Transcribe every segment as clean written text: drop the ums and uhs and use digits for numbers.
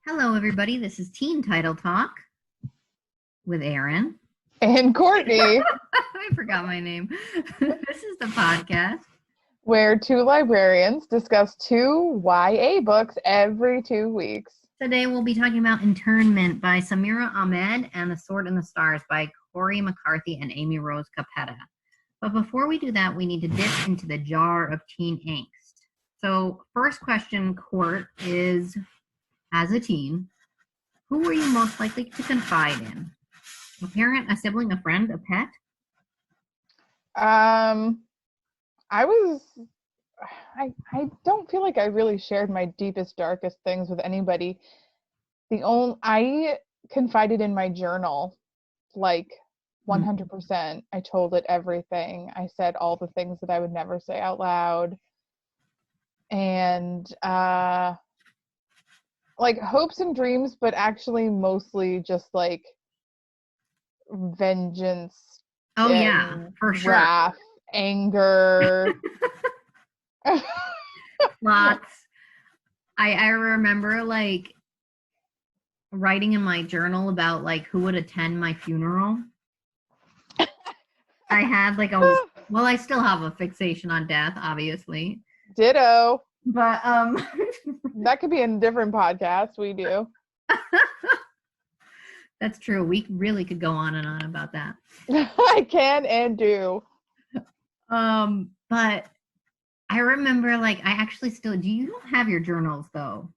Hello, everybody. This is Teen Title Talk with Erin and Courtney. I forgot my name. This is the podcast where two librarians discuss two YA books every 2 weeks. Today we'll be talking about Internment by Samira, Ahmed and The Sword in the Stars by Cori, McCarthy and Amy Rose Capetta. But before we do that, we need to dip into the Jar of Teen Angst. So first question, Court, is, as a teen, who were you most likely to confide in? A parent, a sibling, a friend, a pet? I don't feel like I really shared my deepest, darkest things with anybody. I confided in my journal, like 100%. I told it everything. I said all the things that I would never say out loud. And, like hopes and dreams, but actually mostly just like vengeance. Oh yeah, for sure. Wrath, anger. Lots. I remember like writing in my journal about like who would attend my funeral. I had like I still have a fixation on death, obviously. Ditto. But that could be in a different podcast we do. That's true. We really could go on and on about that. I can and do. But I remember like I actually still, do you have your journals though?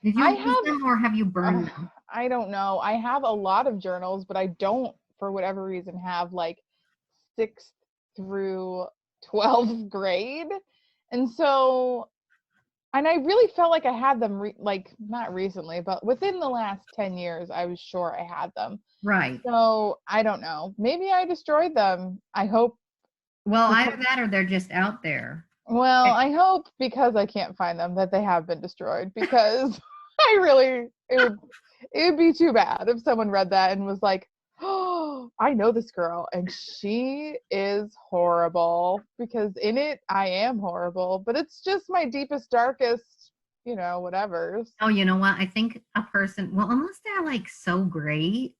Did you use them or have you burned them? I don't know. I have a lot of journals, but I don't, for whatever reason, have like 6th through 12th grade. And so, and I really felt like I had them, not recently, but within the last 10 years, I was sure I had them. Right. So, I don't know. Maybe I destroyed them. I hope. Well, either that or they're just out there. Well, I hope, because I can't find them, that they have been destroyed, because it would be too bad if someone read that and was like, oh, I know this girl and she is horrible, because in it I am horrible, but it's just my deepest, darkest, whatever. Oh, you know what? I think a person, well, unless they're like so great,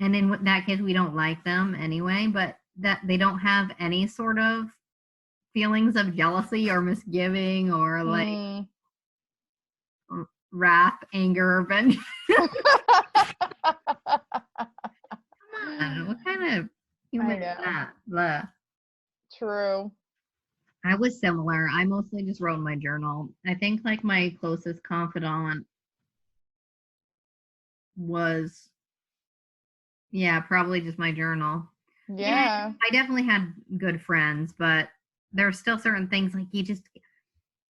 and in that case we don't like them anyway, but that they don't have any sort of feelings of jealousy or misgiving or like wrath, anger, or vengeance. Come on, what kind of humor is that? Blah. True. I was similar. I mostly just wrote in my journal. I think like my closest confidant was, probably just my journal. Yeah. I definitely had good friends, but there are still certain things like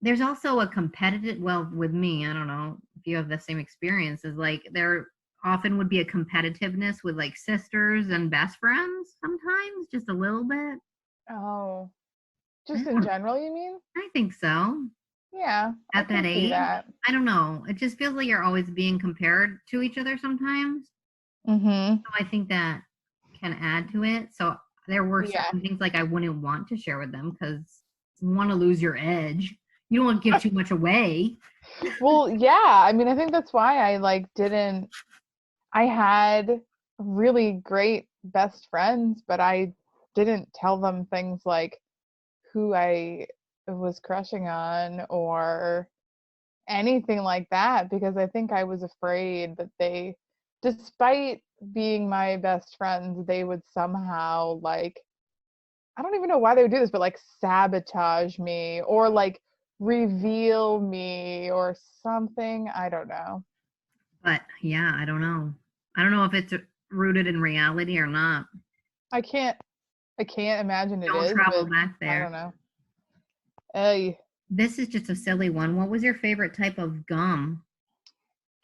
there's also a competitive, well, with me, I don't know if you have the same experiences, like there often would be a competitiveness with like sisters and best friends sometimes, just a little bit. Oh, just in general, you mean? I think so. Yeah. At that age, I don't know. It just feels like you're always being compared to each other sometimes. Mm-hmm. So I think that can add to it. So there were certain things like I wouldn't want to share with them because you want to lose your edge. You don't want to give too much away. Well, yeah. I mean, I think that's why I had really great best friends, but I didn't tell them things like who I was crushing on or anything like that, because I think I was afraid that they, despite being my best friends, they would somehow like, I don't even know why they would do this, but like sabotage me or like reveal me or something. I don't know. But yeah, I don't know. I don't know if it's rooted in reality or not. I can't imagine it don't is. Travel back there. I don't know. Hey. This is just a silly one. What was your favorite type of gum?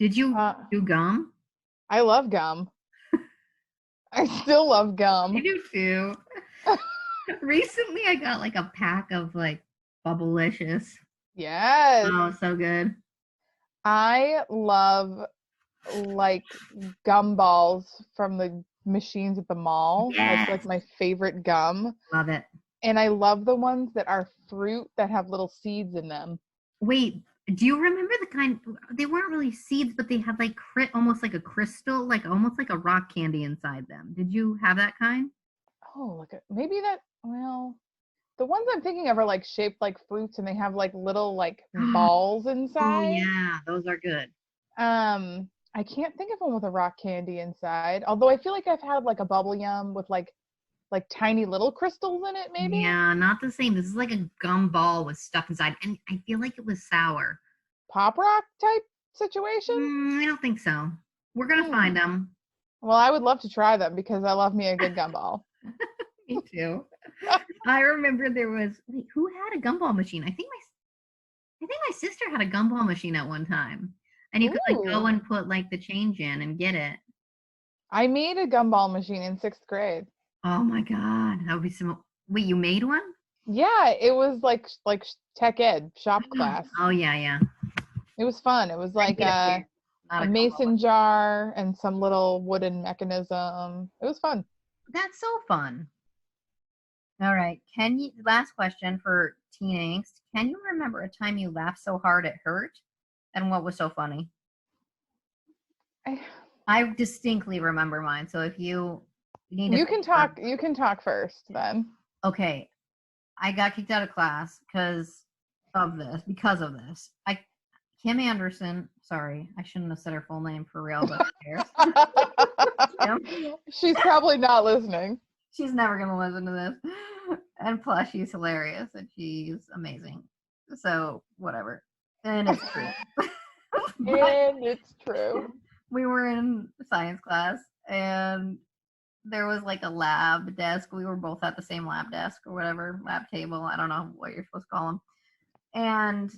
Did you do gum? I love gum. I still love gum. I do too. Recently, I got like a pack of like Bubblicious. Yes. Oh, so good. I love like gumballs from the machines at the mall. Yes. That's like my favorite gum. Love it. And I love the ones that are fruit that have little seeds in them. Wait, Do you remember the kind? They weren't really seeds, but they had like almost like a crystal, like almost like a rock candy inside them. Did you have that kind? Oh, look at maybe that. Well, the ones I'm thinking of are like shaped like fruits, and they have like little like balls Oh inside. yeah, those are good. I can't think of one with a rock candy inside. Although I feel like I've had like a bubble yum with like tiny little crystals in it, maybe. Yeah, not the same. This is like a gum ball with stuff inside, and I feel like it was sour. Pop rock type situation. I don't think so. We're gonna Hmm. find them. Well, I would love to try them because I love me a good gumball. Me too. I remember there was wait, who had a gumball machine? I think my sister had a gumball machine at one time, and you could like go Ooh. and put like the change in and get it. I made a gumball machine in 6th grade. Oh my god, that would be so. Wait, you made one? Yeah, it was like tech ed shop class. Oh yeah, yeah. It was fun. It was I like did it too. Not a a gumball mason machine. jar and some little wooden mechanism. It was fun. That's so fun. All right. Can you, last question for teen angst. Can you remember a time you laughed so hard it hurt? And what was so funny? I, I distinctly remember mine. So if you need to you think can for, talk. You can talk first then. okay, I got kicked out of class because of this. Kim Anderson, sorry, I shouldn't have said her full name for real, but who cares? Kim, She's probably not listening. she's never gonna listen to this. And plus she's hilarious and she's amazing. So whatever. And it's true. But And it's true. we were in science class and there was like a lab desk. We were both at the same lab desk or whatever, lab table. I don't know what you're supposed to call them. And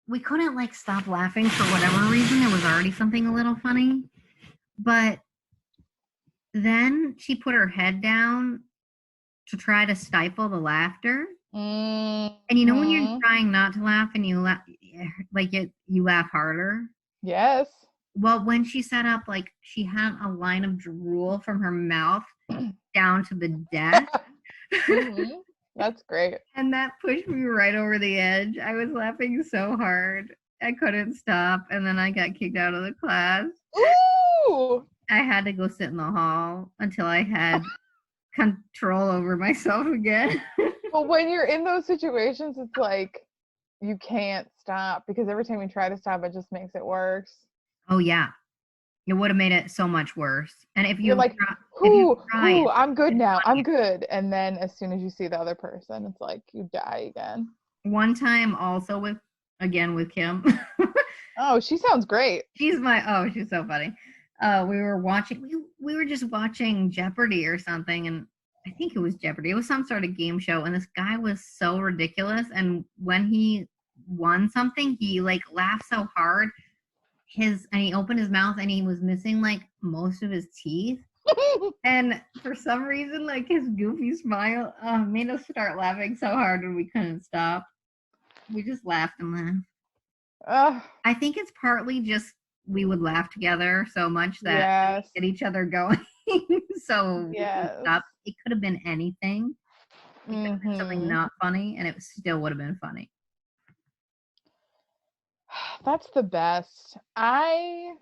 we couldn't like stop laughing for whatever reason. There was already something a little funny. But then she put her head down to try to stifle the laughter. And you know when you're Mhm. trying not to laugh and you laugh like you laugh harder? Yes. Well, when she sat up, like she had a line of drool from her mouth down to the desk. Mhm. That's great. And that pushed me right over the edge. I was laughing so hard. I couldn't stop. And then I got kicked out of the class. Ooh. I had to go sit in the hall until I had control over myself again. But when you're in those situations, it's like you can't stop because every time you try to stop, it just makes it worse. Oh, yeah. It would have made it so much worse. And You're like, if you whoo, try whoo, it, I'm good it's now. I'm funny. good. And then as soon as you see the other person, it's like you die again. One time also with Kim. Oh, she sounds great. She's so funny. We were just watching Jeopardy or something, and I think it was Jeopardy. It was some sort of game show, and this guy was so ridiculous. And when he won something, he like laughed so hard, and he opened his mouth, and he was missing like most of his teeth. And for some reason, like his goofy smile made us start laughing so hard, and we couldn't stop. We just laughed and laughed. Ugh, I think it's partly just we would laugh together so much that yes. we get each other going. So we couldn't Yes. stop. It could have been anything. It could have been something Mhm. not funny, and it still would have been funny. That's the best. I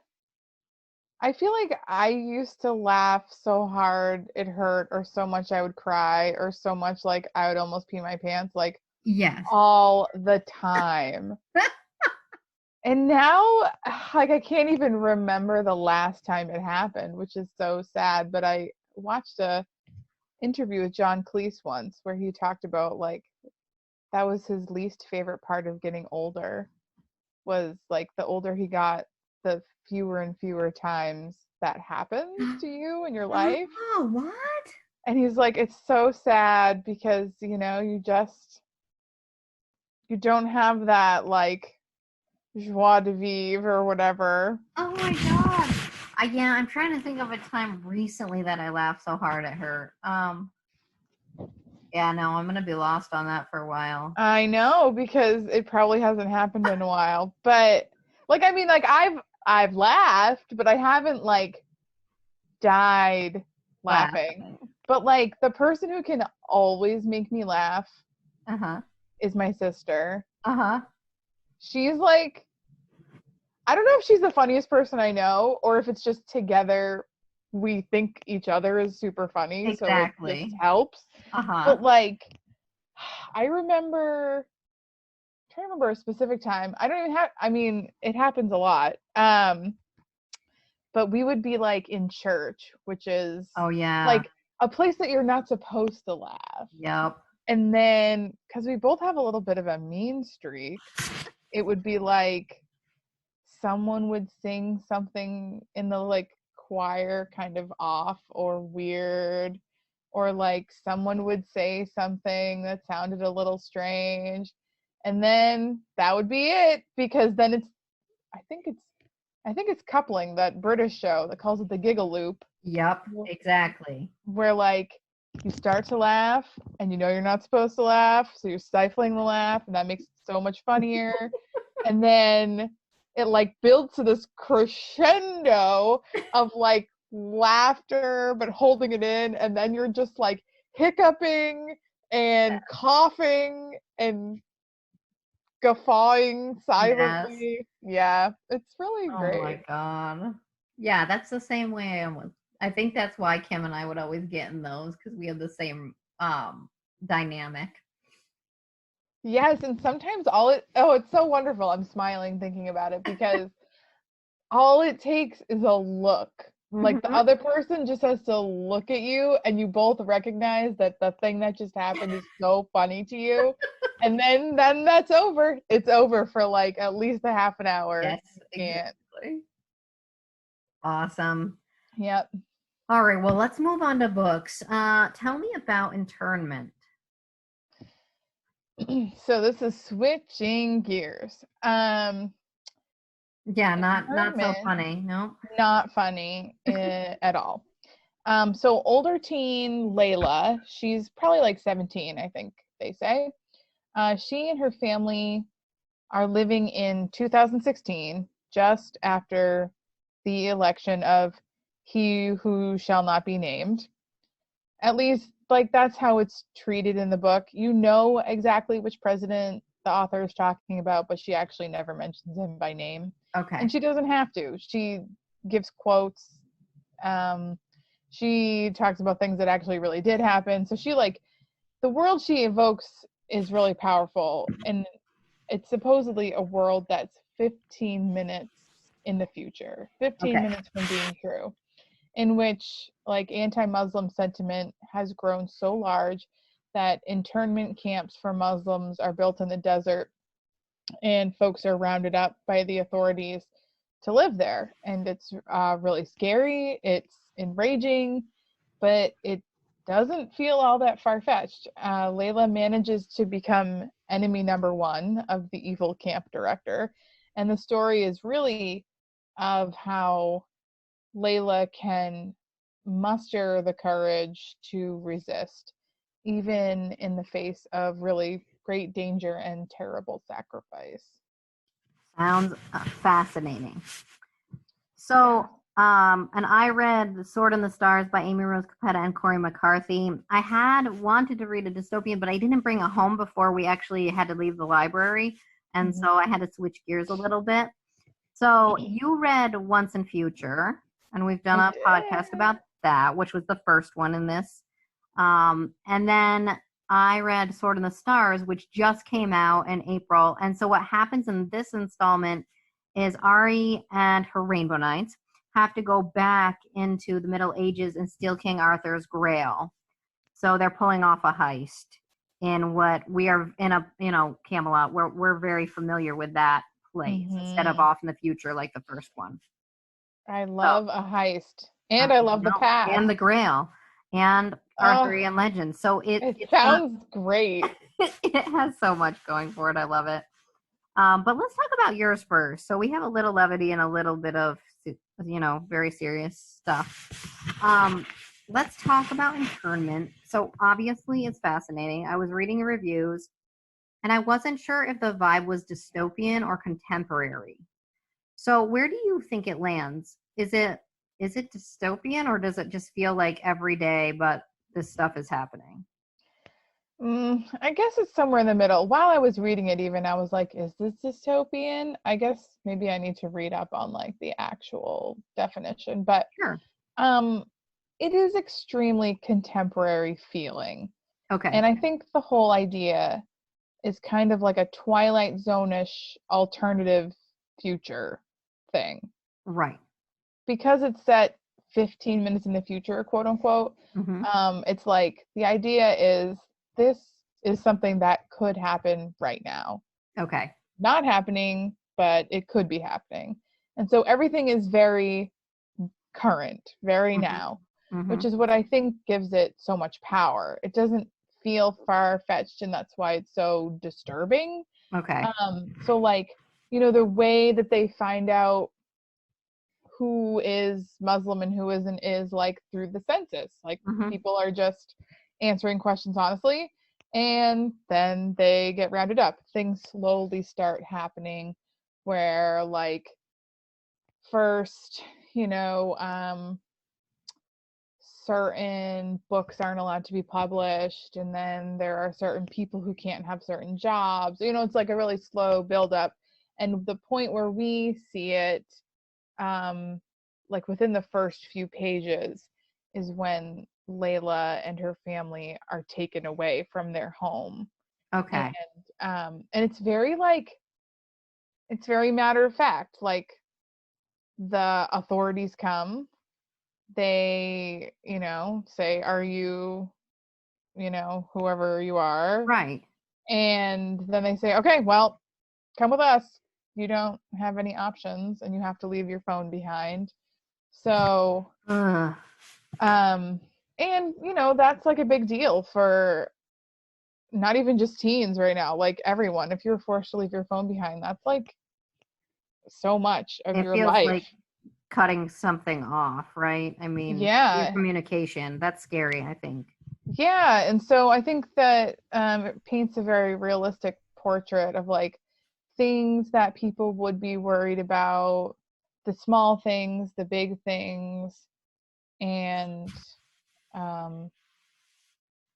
feel like I used to laugh so hard it hurt, or so much I would cry, or so much like I would almost pee my pants, like Yes. all the time. And now, like, I can't even remember the last time it happened, which is so sad. But I watched a interview with John Cleese once where he talked about like that was his least favorite part of getting older, was like the older he got, the fewer and fewer times that happens to you in your life. Oh, what? And he's like, it's so sad because, you don't have that like joie de vivre or whatever. Oh my god. Yeah, I'm trying to think of a time recently that I laughed so hard at her. Yeah, no, I'm gonna be lost on that for a while. I know, because it probably hasn't happened in a while. But like, I mean, like I've laughed, but I haven't like died laughing. Laughing. But like the person who can always make me laugh Uh-huh. is my sister. Uh-huh. she's like, I don't know if she's the funniest person I know, or if it's just together we think each other is super funny, Exactly. so it just helps. Uh-huh. But like, I remember, I'm trying to remember a specific time. I don't even have, I mean, it happens a lot. But we would be like in church, which is Oh yeah. like a place that you're not supposed to laugh. Yep. And then, because we both have a little bit of a mean streak, it would be like someone would sing something in the like choir kind of off or weird, or like someone would say something that sounded a little strange. And then that would be it, because then I think it's Coupling, that British show that calls it the giggle loop. Yep, exactly. Where like you start to laugh and you know you're not supposed to laugh, so you're stifling the laugh, and that makes it so much funnier. And then it like builds to this crescendo of like laughter but holding it in, and then you're just like hiccuping and coughing and guffawing silently. Yes. Yeah, it's really great. Oh my God. Yeah, that's the same way I am with. I think that's why Kim and I would always get in those, because we have the same dynamic. Yes, and sometimes it's so wonderful. I'm smiling thinking about it, because all it takes is a look. Like the other person just has to look at you, and you both recognize that the thing that just happened is so funny to you. And then that's over. It's over for like at least a half an hour. Yes, exactly. Awesome. Yep. All right, well, let's move on to books. Tell me about Internment. So this is switching gears. Yeah, not so funny. No. Not funny at all. So older teen Layla, she's probably like 17, I think they say. She and her family are living in 2016, just after the election of He Who Shall Not Be Named. At least, like, that's how it's treated in the book. You know exactly which president the author is talking about, but she actually never mentions him by name. Okay. And she doesn't have to. She gives quotes. She talks about things that actually really did happen. So she, like, the world she evokes is really powerful. And it's supposedly a world that's 15 minutes in the future, 15 minutes from being true, in which like anti-Muslim sentiment has grown so large that internment camps for Muslims are built in the desert, and folks are rounded up by the authorities to live there. And it's really scary, it's enraging, but it doesn't feel all that far-fetched. Layla manages to become enemy number one of the evil camp director, and the story is really of how Layla can muster the courage to resist, even in the face of really great danger and terrible sacrifice. Sounds fascinating. So, and I read The Sword in the Stars by Amy Rose Capetta and Cori McCarthy. I had wanted to read a dystopian, but I didn't bring it home before we actually had to leave the library. And so I had to switch gears a little bit. So you read Once and Future, and we've done a podcast about that, which was the first one in this. And then I read Sword in the Stars, which just came out in April. And so what happens in this installment is Ari and her Rainbow Knights have to go back into the Middle Ages and steal King Arthur's Grail. So they're pulling off a heist in what we are in a, Camelot. We're very familiar with that place instead of off in the future like the first one. I love a heist, and I love the past and the Grail and Arthurian Legend. So it sounds great. It has so much going for it. I love it. But let's talk about yours first. So we have a little levity and a little bit of, very serious stuff. Let's talk about Internment. So obviously it's fascinating. I was reading reviews, and I wasn't sure if the vibe was dystopian or contemporary. So where do you think it lands? Is it dystopian, or does it just feel like every day, but this stuff is happening? I guess it's somewhere in the middle. While I was reading it, even I was like, is this dystopian? I guess maybe I need to read up on like the actual definition, but Sure. um it is extremely contemporary feeling. Okay. And I think the whole idea is kind of like a Twilight Zone-ish alternative future thing. Right. Because it's set 15 minutes in the future, quote unquote, Hmm. it's like the idea is this is something that could happen right now. Okay. Not happening, but it could be happening. And so everything is very current, very Hmm. now, Hmm. which is what I think gives it so much power. It doesn't feel far-fetched, and that's why it's so disturbing. Okay. So like, the way that they find out who is Muslim and who isn't is like through the census. Like Hmm. people are just answering questions honestly, and then they get rounded up. Things slowly start happening where like first, you know, certain books aren't allowed to be published, and then there are certain people who can't have certain jobs. It's like a really slow build up. And the point where we see it, um, like within the first few pages, is when Layla and her family are taken away from their home. And Okay. and it's very matter of fact. Like the authorities come, they, say, are you, whoever you are. Right. And then they say, okay, well, come with us. You don't have any options and you have to leave your phone behind. So, Ugh. um, and that's like a big deal for not even just teens right now, like everyone. If you're forced to leave your phone behind, that's like so much of It your feels life. like cutting something off, right? I mean, your Yeah. communication. That's scary, I think. Yeah. And so I think that it paints a very realistic portrait of like things that people would be worried about, the small things, the big things. And um,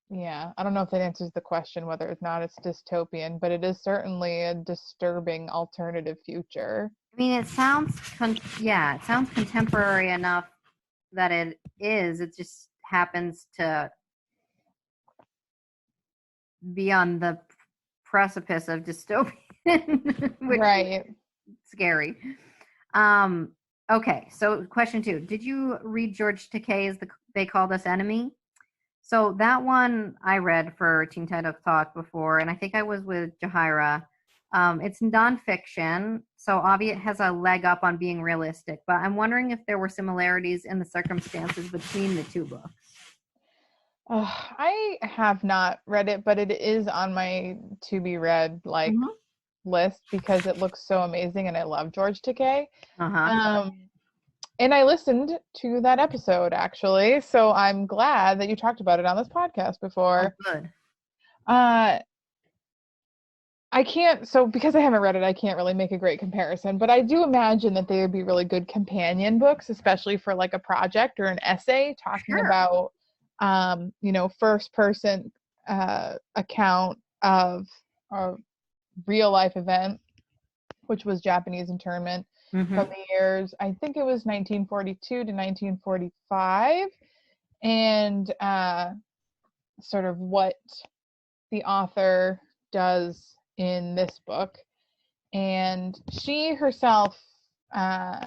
yeah, I don't know if that answers the question whether it's not it's dystopian, but it is certainly a disturbing alternative future. I mean, yeah, it sounds contemporary enough that it is. It just happens to be on the precipice of dystopian, which is Right. scary. Okay, so question 2. Did you read George Takei's They Called Us Enemy? So that one I read for Teen Title Talk before, and I think I was with Jahira. It's nonfiction, so obviously it has a leg up on being realistic, but I'm wondering if there were similarities in the circumstances between the two books. I have not read it, but it is on my to be read like Mm-hmm. list because it looks so amazing and I love George Takei. Uh-huh. And I listened to that episode actually, so I'm glad that you talked about it on this podcast Oh, before. good. Uh, I can't, so because I haven't read it, I can't really make a great comparison, but I do imagine that they would be really good companion books, especially for like a project or an essay talking Sure. about, first person account of a real life event, which was Japanese internment Mm-hmm. from the years, I think it was 1942 to 1945, and sort of what the author does in this book. And she herself, uh,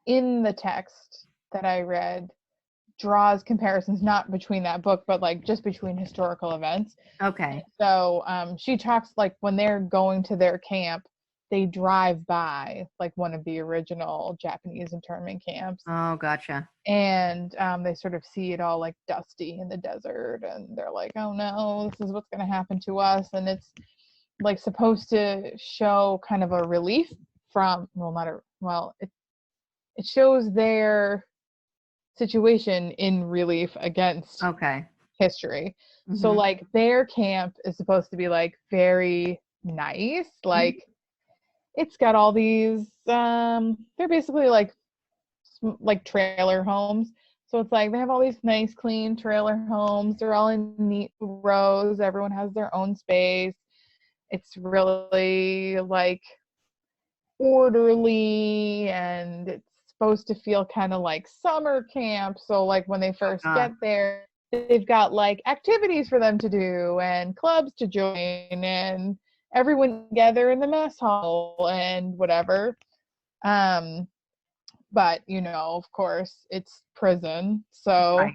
in the text that I read, draws comparisons not between that book, but like just between historical events. Okay. So she talks like when they're going to their camp, they drive by like one of the original Japanese internment camps, Oh, gotcha. and they sort of see it all like dusty in the desert, and they're like, oh no, this is what's going to happen to us. And it's like supposed to show kind of a relief from, well, not a, well, it shows their situation in relief against Okay. history. So Mm-hmm. like their camp is supposed to be like very nice, like it's got all these they're basically like trailer homes, So it's like they have all these nice, clean trailer homes. They're all in neat rows. Everyone has their own space. It's really like orderly, and it's supposed to feel kind of like summer camp. So like when they first get there, they've got like activities for them to do and clubs to join and everyone together in the mess hall and whatever. But you know, of course, it's prison. So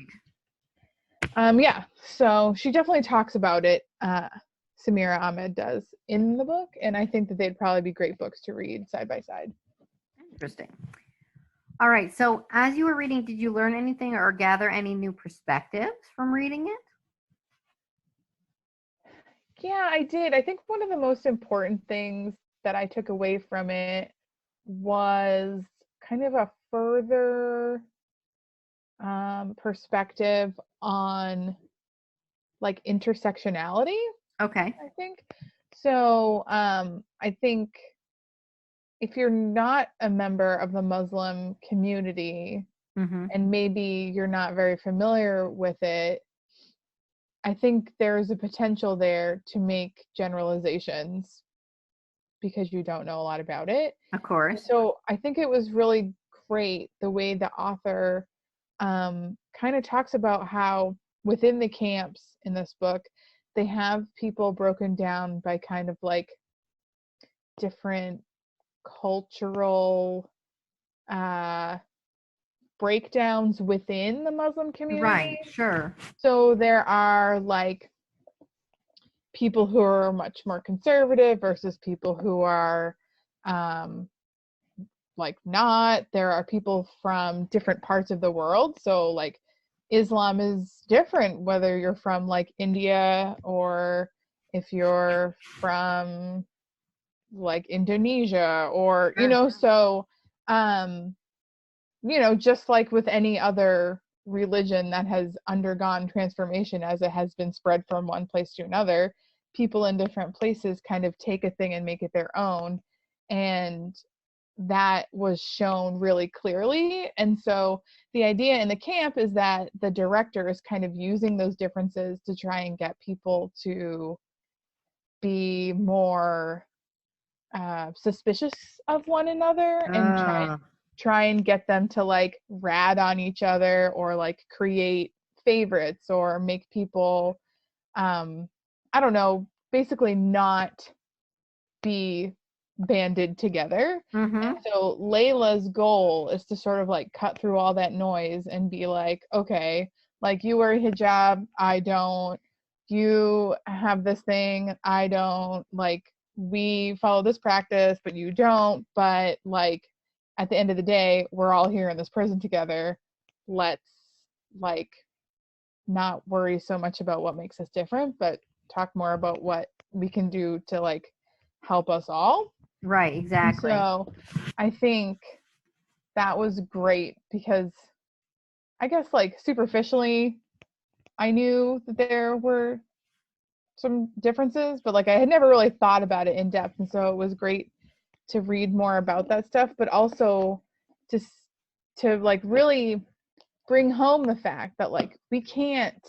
yeah, so she definitely talks about it. Samira Ahmed does in the book, and I think that they'd probably be great books to read side by side. Interesting. All right, so as you were reading, did you learn anything or gather any new perspectives from reading it? Yeah, I did. I think one of the most important things that I took away from it was kind of a further perspective on like intersectionality. Okay. I think so. I think if you're not a member of the Muslim community, and maybe you're not very familiar with it, I think there's a potential there to make generalizations because you don't know a lot about it. Of course. So I think it was really great the way the author kind of talks about how within the camps in this book, they have people broken down by kind of like different cultural breakdowns within the Muslim community. Right, sure. So there are like people who are much more conservative versus people who are like not. There are people from different parts of the world. So like Islam is different whether you're from like India or if you're from like Indonesia or, you know, so, you know, just like with any other religion that has undergone transformation as it has been spread from one place to another, people in different places kind of take a thing and make it their own. And that was shown really clearly. And so the idea in the camp is that the director is kind of using those differences to try and get people to be more suspicious of one another and try and get them to like rat on each other or like create favorites or make people I don't know, basically not be banded together. And so Layla's goal is to sort of like cut through all that noise and be like, okay, like you wear a hijab, I don't, you have this thing, I don't, like we follow this practice but you don't, but like at the end of the day we're all here in this prison together, let's like not worry so much about what makes us different but talk more about what we can do to like help us all. Right, exactly. And so I think that was great because I guess like superficially I knew that there were some differences, but like I had never really thought about it in depth. And so it was great to read more about that stuff, but also just to like really bring home the fact that like we can't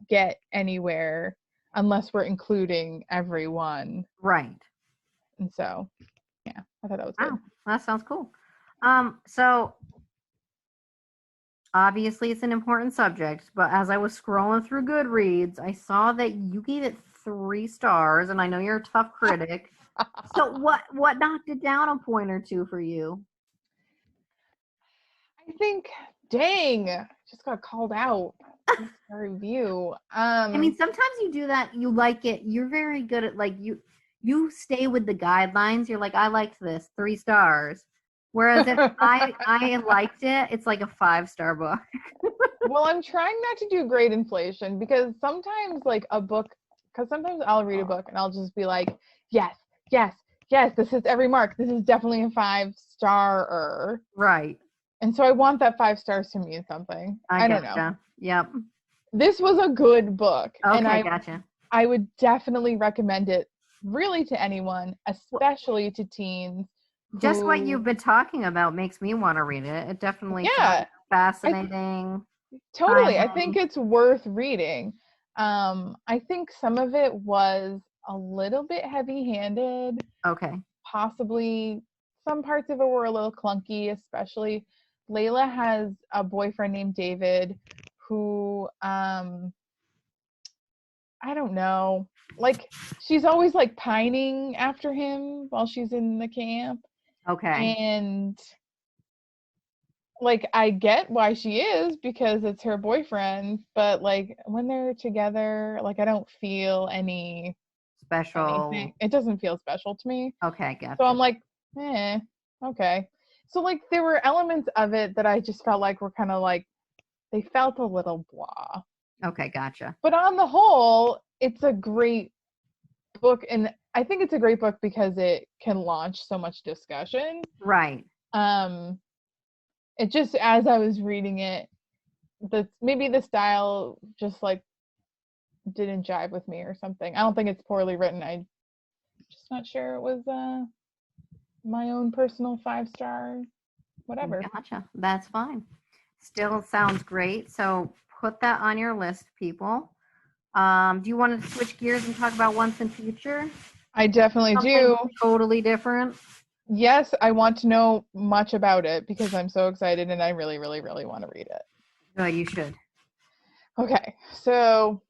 get anywhere unless we're including everyone. Right. And so, yeah, I thought that was good. Wow, that sounds cool. So obviously it's an important subject, but as I was scrolling through Goodreads, I saw that you gave it 3 stars, and I know you're a tough critic. So what knocked it down a point or two for you? I think, dang, just got called out in a review. I mean, sometimes you do that. You like it. You're very good at like you stay with the guidelines. You're like, I liked this, 3 stars. Whereas if I liked it, it's like a 5-star book. Well, I'm trying not to do grade inflation because sometimes like a book, because sometimes I'll read a book and I'll just be like, yes, this is every mark. This is definitely a 5-star. Right. And so I want that 5 stars to mean something. I don't know. Yep. This was a good book. Okay, and gotcha. I would definitely recommend it really to anyone, especially to teens. Just what you've been talking about makes me want to read it. It definitely. Yeah. fascinating. Totally. I timely. think it's worth reading. I think some of it was a little bit heavy-handed. Okay. Possibly some parts of it were a little clunky, especially Layla has a boyfriend named David who I don't know, like she's always like pining after him while she's in the camp. Okay. And like I get why she is because it's her boyfriend, but like when they're together, like I don't feel anything. Special. It doesn't feel special to me. Okay, So gotcha. I'm like, okay. So like there were elements of it that I just felt like were kind of like they felt a little blah. Okay, gotcha. But on the whole, it's a great book, and I think it's a great book because it can launch so much discussion. Right. Um it just as I was reading it, maybe the style just like didn't jive with me or something. I don't think it's poorly written. I just not sure it was my own personal 5-star whatever. Gotcha. That's fine. Still sounds great. So put that on your list, people. Do you want to switch gears and talk about Once and Future? I definitely Something do. totally different. Yes, I want to know much about it because I'm so excited and I really, really, really want to read it. Good, you should. Okay, so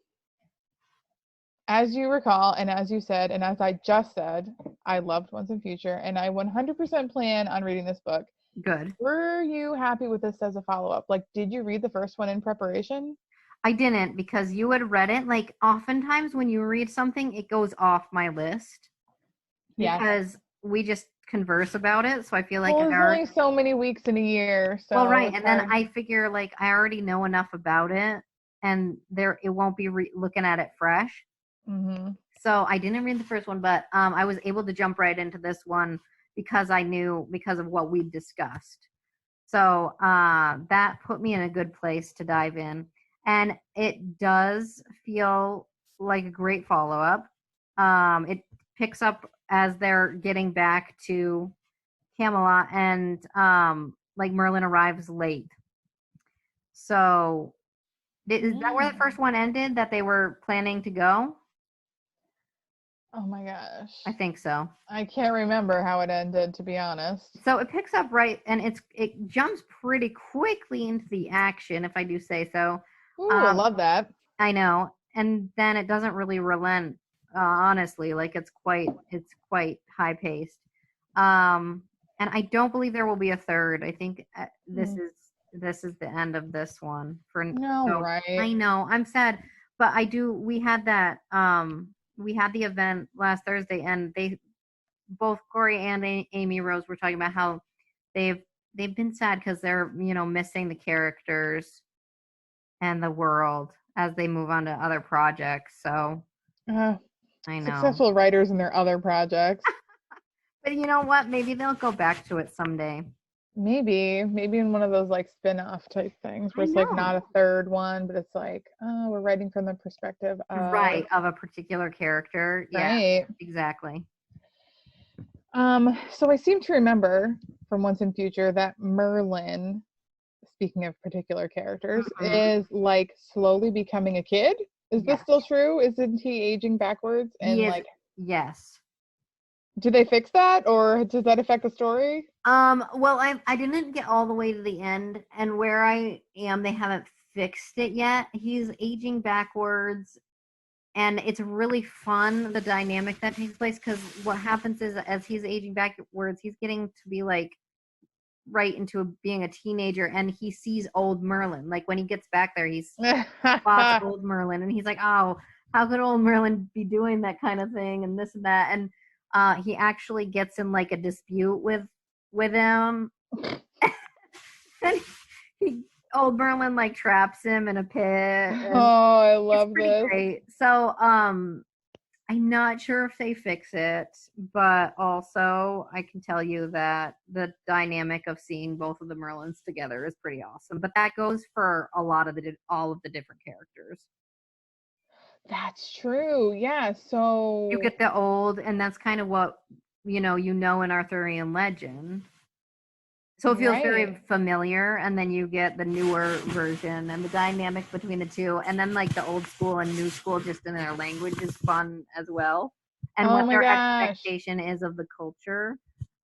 as you recall, and as you said, and as I just said, I loved Once and Future, and I 100% plan on reading this book. Good. Were you happy with this as a follow-up? Like, did you read the first one in preparation? I didn't because you had read it. Like, oftentimes when you read something, it goes off my list Yes. because we just converse about it. So I feel like Well, there's only so many weeks in a year, so well, right. it's And then hard. I figure like I already know enough about it and it won't be looking at it fresh. Mm-hmm. So I didn't read the first one, but I was able to jump right into this one because I knew because of what we discussed. So that put me in a good place to dive in. And it does feel like a great follow up. It picks up as they're getting back to Camelot and like Merlin arrives late. So is that where the first one ended that they were planning to go? Oh my gosh. I think so. I can't remember how it ended, to be honest. So it picks up right, and it jumps pretty quickly into the action, if I do say so. Ooh, I love that. I know, and then it doesn't really relent. Honestly, like it's quite high paced. And I don't believe there will be a third. I think this is the end of this one. No, So right. I know I'm sad, but I do. We had that. We had the event last Thursday, and both Cori and Amy Rose were talking about how they've been sad because they're missing the characters and the world as they move on to other projects. So I know. Successful writers in their other projects. But you know what? Maybe they'll go back to it someday. Maybe in one of those like spin-off type things where it's like not a third one, but it's like, oh, we're writing from the perspective of of a particular character. Right. Yeah, exactly. So I seem to remember from Once and Future that Merlin, speaking of particular characters, is like slowly becoming a kid. Is this still true? Isn't he aging backwards? And like, yes. Do they fix that, or does that affect the story? Well, I didn't get all the way to the end, and where I am, they haven't fixed it yet. He's aging backwards, and it's really fun, the dynamic that takes place, because what happens is as he's aging backwards, he's getting to be like right into being a teenager, and he sees old Merlin. Like when he gets back there, he's spots old Merlin, and he's like, oh, how could old Merlin be doing that kind of thing, and this and that, and he actually gets in like a dispute with him. And old Merlin like traps him in a pit. Oh, I love this. Great. So I'm not sure if they fix it, but also I can tell you that the dynamic of seeing both of the Merlins together is pretty awesome. But that goes for all of the different characters. That's true. Yeah. So you get the old, and that's kind of what in Arthurian legend. So it feels very Right. familiar, and then you get the newer version and the dynamic between the two, and then like the old school and new school just in their language is fun as well, and Oh what my their gosh. expectation is of the culture.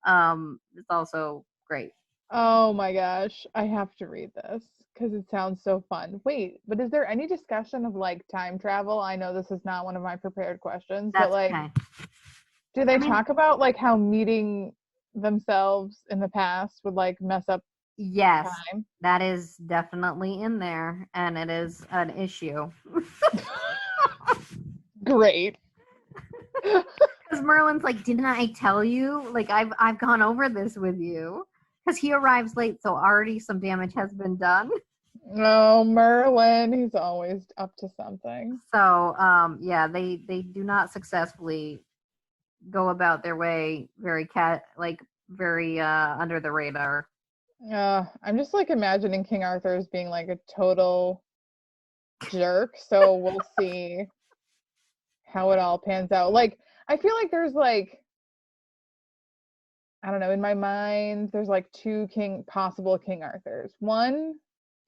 It's also great. Oh my gosh. I have to read this because it sounds so fun. Wait, but is there any discussion of like time travel? I know this is not one of my prepared questions, but That's like, okay. do I they mean, talk about like how meeting themselves in the past would like mess up yes, time? that is definitely in there, and it is an issue. Great. Because Merlin's like, didn't I tell you? Like, I've gone over this with you. Because he arrives late, so already some damage has been done. No, Merlin, he's always up to something. So, yeah, they do not successfully go about their way very under the radar. I'm just like imagining King Arthur as being like a total jerk. So we'll see how it all pans out. Like, I feel like there's like, I don't know, in my mind, there's like two possible King Arthurs. One,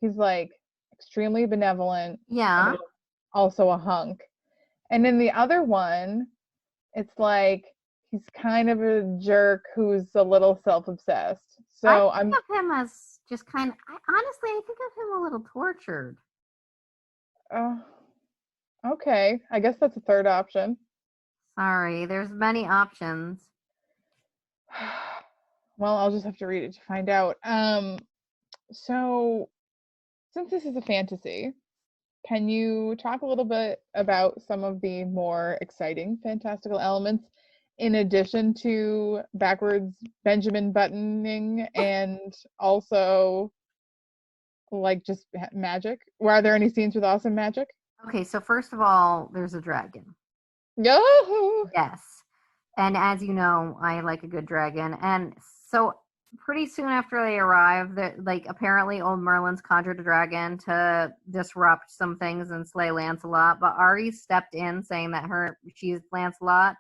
he's like extremely benevolent and Yeah, is also a hunk. And in the other one, it's like he's kind of a jerk who's a little self-obsessed. I So think of him as just kind of. Honestly, I think of him a little tortured. uh, okay. I guess that's a third option. Sorry, there's many options. Well, I'll just have to read it to find out. So since this is a fantasy, can you talk a little bit about some of the more exciting fantastical elements in addition to backwards Benjamin buttoning and also like just magic? Were there any scenes with awesome magic? Okay, so first of all, there's a dragon. No. Yes. And as you know, I like a good dragon. And so pretty soon after they arrive, that like apparently old Merlin's conjured a dragon to disrupt some things and slay Lancelot, but Ari stepped in saying that she's Lancelot.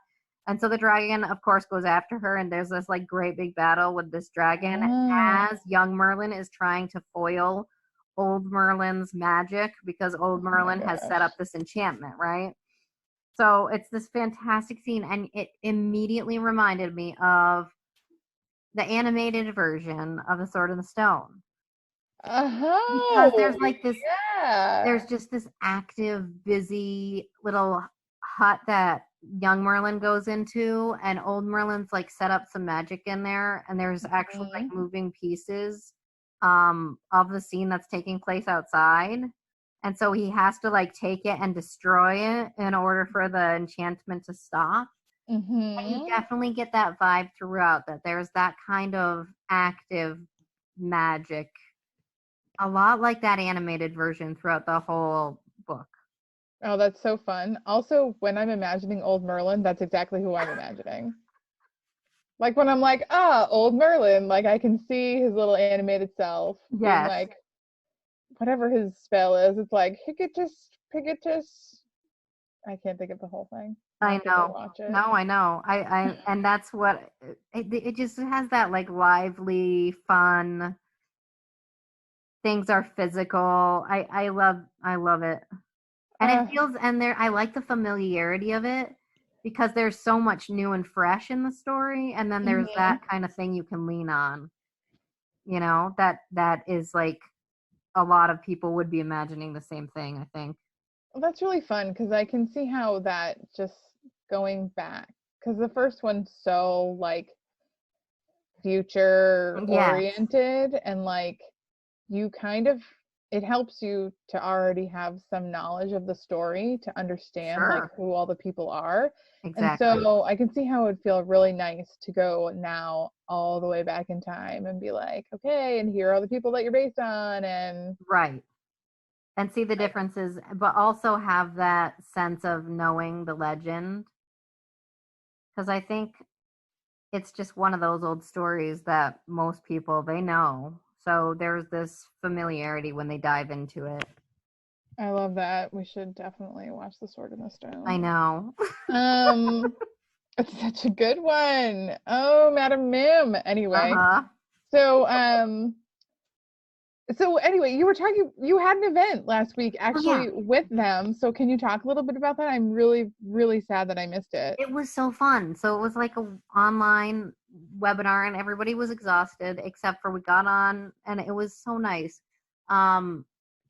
And so the dragon, of course, goes after her, and there's this like great big battle with this dragon as Oh, young Merlin is trying to foil old Merlin's magic because old oh my Merlin has set up gosh. this enchantment, right? So it's this fantastic scene, and it immediately reminded me of the animated version of The Sword and the Stone because Oh, yeah. there's just this active, busy little hut that young Merlin goes into, and old Merlin's like set up some magic in there, and there's actually like Mhm. moving pieces of the scene that's taking place outside. And so he has to like take it and destroy it in order for the enchantment to stop. And you Mhm. definitely get that vibe throughout that there's that kind of active magic, a lot like that animated version throughout the whole book. Oh, that's so fun. Also, when I'm imagining old Merlin, that's exactly who I'm imagining. Like when I'm like, ah, old Merlin, like I can see his little animated self being Yes, like, whatever his spell is, it's like Hicatus, Pigatus. I can't think of the whole thing. I'll I have to go know. watch it. No, I know. And that's what it just has that like lively, fun, things are physical. I love it. And it Uh, feels and there I like the familiarity of it because there's so much new and fresh in the story, and then there's mhm. that kind of thing you can lean on, that is like a lot of people would be imagining the same thing, I think. Well, that's really fun because I can see how that just going back, because the first one's so like future Yes, oriented and like you kind of it helps you to already have some knowledge of the story to understand like sure. who all the people are. And Exactly. so I can see how it would feel really nice to go now all the way back in time and be like, okay, and here are the people that you're based on and Right. And see the like, differences, but also have that sense of knowing the legend. Because I think it's just one of those old stories that most people they know. So there's this familiarity when they dive into it. I love that. We should definitely watch The Sword in the I Stone. know. Um, it's such a good one. Oh, Madam Mim. Anyway, Uh-huh. So so anyway, you had an event last week actually with them. So can you talk a little bit about that? I'm really, really sad that I missed it. It was so fun. So it was like a online webinar and everybody was exhausted except for we got on and it was so nice. Kat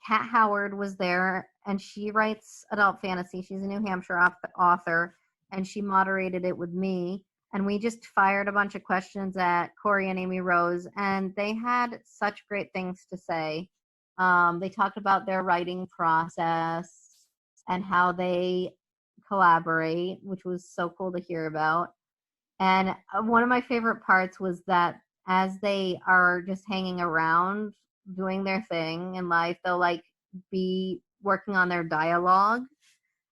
Howard was there and she writes adult fantasy. She's a New Hampshire author and she moderated it with me. And we just fired a bunch of questions at Cori and Amy Rose, and they had such great things to say. They talked about their writing process and how they collaborate, which was so cool to hear about. And one of my favorite parts was that as they are just hanging around doing their thing in life, they'll like be working on their dialogue.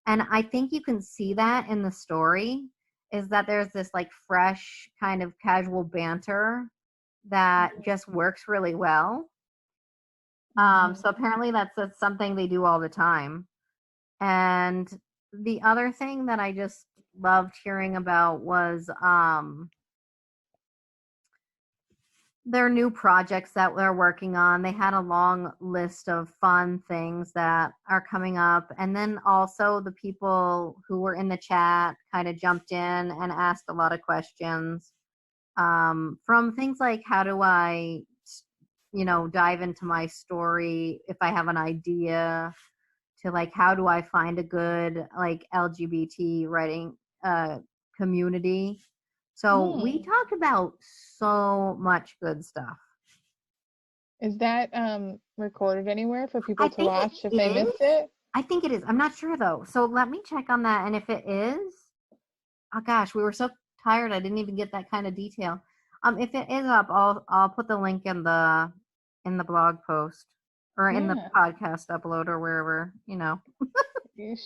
And I think you can see that in the story, is that there's this like fresh kind of casual banter that just works really well. So apparently that's something they do all the time. And the other thing that I just loved hearing about was their new projects that they're working on. They had a long list of fun things that are coming up. And then also the people who were in the chat kind of jumped in and asked a lot of questions, from things like, how do I, dive into my story if I have an idea, to like, how do I find a good like LGBT writing community. So we talked about so much good stuff. Is that recorded anywhere for people to watch if they missed it? I think it is. I'm not sure though. So let me check on that. And if it is, oh gosh, we were so tired. I didn't even get that kind of detail. If it is up, I'll put the link in the blog post or in the podcast upload or wherever,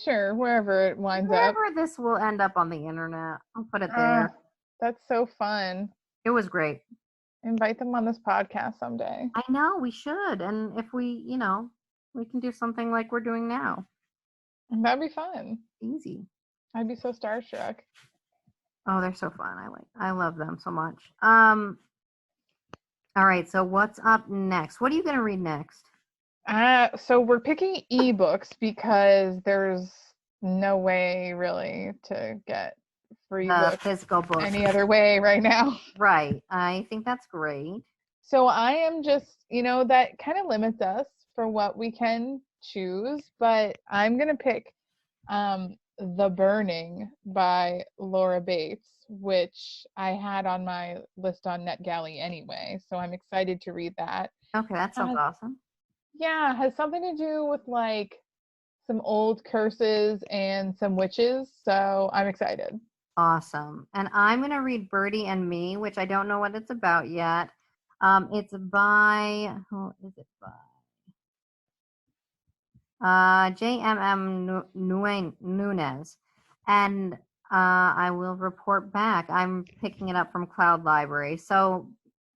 Sure, wherever it winds up. Wherever this will end up on the internet, I'll put it there. That's so fun. It was great. Invite them on this podcast someday. I know, we should. And if we, we can do something like we're doing now. That'd be fun. Easy. I'd be so starstruck. Oh, they're so fun. I love them so much. All right, so what's up next? What are you going to read next? So we're picking ebooks because there's no way really to get free books, physical books, any other way right now. Right. I think that's great. So I am just, that kind of limits us for what we can choose, but I'm going to pick The Burning by Laura Bates, which I had on my list on NetGalley anyway, so I'm excited to read that. Okay, that sounds awesome. Yeah, it has something to do with like some old curses and some witches, so I'm excited. Awesome. And I'm going to read Birdie and Me, which I don't know what it's about yet. It's by, who is it by? J.M.M. Nunez. And I will report back. I'm picking it up from Cloud Library. So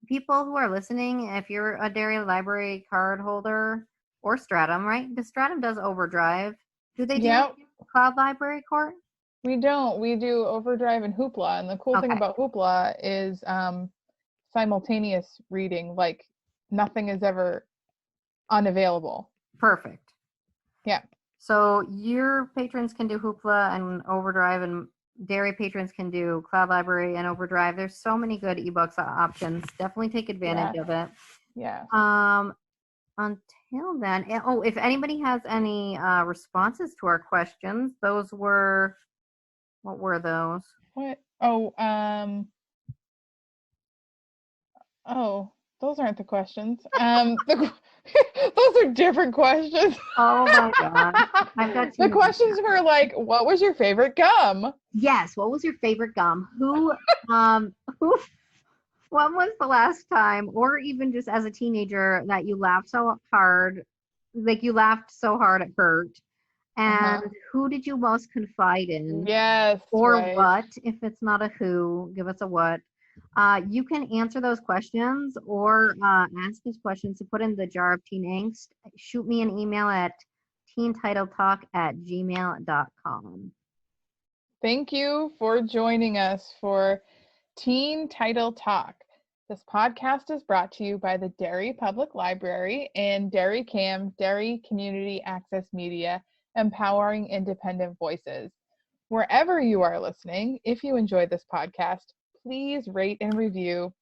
people who are listening, if you're a Derry Library card holder or Stratum, right? Because Stratum does Overdrive. Do they do Cloud Library, Court? We don't. We do Overdrive and Hoopla. And the cool thing about Hoopla is simultaneous reading. Like nothing is ever unavailable. Perfect. Yeah. So your patrons can do Hoopla and Overdrive, and Derry patrons can do Cloud Library and Overdrive. There's so many good ebooks options. Definitely take advantage of it. Yeah. Until then, if anybody has any responses to our questions, what were those? What? Those aren't the questions. Those are different questions. Oh my god. I've got the questions were like, what was your favorite gum? Yes, what was your favorite gum? When was the last time, or even just as a teenager, that you laughed so hard, like you laughed so hard it hurt? And who did you most confide in? Yes. Or what? If it's not a who, give us a what. You can answer those questions or ask us questions to put in the Jar of Teen Angst. Shoot me an email at teentitletalk@gmail.com. Thank you for joining us for Teen Title Talk, This podcast is brought to you by the Derry Public Library and Derry-CAM, Derry Community Access Media, empowering independent voices. Wherever you are listening, if you enjoy this podcast, please rate and review.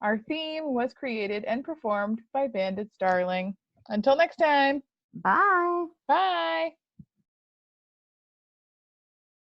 Our theme was created and performed by Banded Starling. Until next time. Bye. Bye.